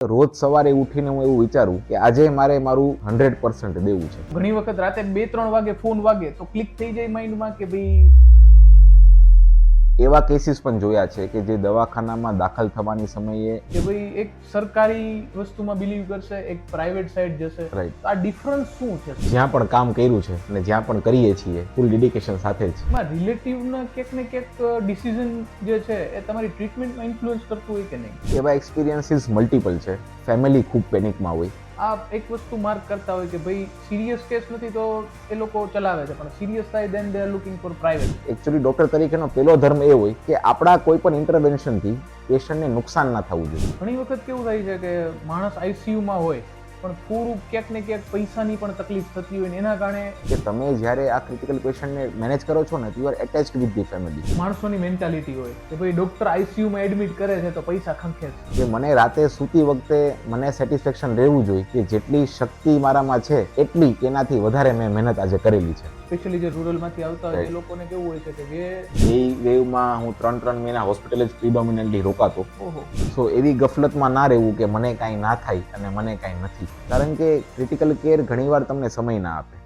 રોજ સવારે ઉઠીને હું એવું વિચારું કે આજે મારે મારું 100% દેવું છે. ઘણી વખત રાતે 2-3 વાગે ફોન વાગે તો ક્લિક થઈ જાય માઇન્ડમાં કે ભાઈ એવા કેસીસ પણ જોયા છે કે જે દવાખાનામાં દાખલ થવાની સમયે એક સરકારી વસ્તુમાં બિલીવ કરશે, એક પ્રાઇવેટ સાઇડ જશે. રાઈટ, આ ડિફરન્સ શું છે? જ્યાં પણ કામ કર્યું છે અને જ્યાં પણ કરીએ છીએ ફૂલ ડેડિકેશન સાથે જ. એમાં રિલેટિવના ક્યાંક ને ક્યાંક ડિસિઝન જે છે એ તમારી ટ્રીટમેન્ટમાં ઇન્ફ્લુઅન્સ કરતું હોય કે નહીં? એવા એક્સપિરિયન્સીસ મલ્ટિપલ છે. ફેમિલી ખૂબ પેનિકમાં હોય. આ એક વસ્તુ માર્ક કરતા હોય કે ભાઈ સિરિયસ કેસ નથી તો એ લોકો ચલાવે છે, પણ સિરિયસ થાય then they are looking for private. Actually doctor તરીકેનો પહેલો ધર્મ એ હોય કે આપણા કોઈ પણ ઇન્ટરવેન્શનથી પેશન્ટને નુકસાન ના થવું જોઈએ. ઘણી વખત કેવું થાય છે કે માણસ આઈસીયુમાં હોય પણ થોડું ક્યાંક ને ક્યાંક પૈસાની પણ તકલીફ થતી હોય ને એના કારણે કે તમે જ્યારે આ ક્રિટિકલ પેશન્ટને મેનેજ કરો છો ને, you are attached with the family. માણસોની મેન્ટાલિટી હોય કે ભાઈ ડોક્ટર આઈસીયુમાં એડમિટ કરે છે તો પૈસા ખંખે છે. કે મને રાતે સૂતી વખતે મને સેટિસ્ફેક્શન રહેવું જોઈએ કે જેટલી શક્તિ મારામાં છે એટલી એનાથી વધારે મેં મહેનત આજે કરેલી છે. સ્પેશિયલી જે રૂરલમાંથી આવતા હોય એ લોકોને કેવું હોય છે કે વેવમાં હું 3 મહિના હોસ્પિટલ જ પ્રિડોમિનન્ટલી રોકાતો. ઓહો, સો એવી ગફલતમાં ના રહેવું કે મને કાંઈ ના થાય અને મને કાંઈ નથી, કારણ કે ક્રિટિકલ કેર ઘણીવાર તમને સમય ના આપે.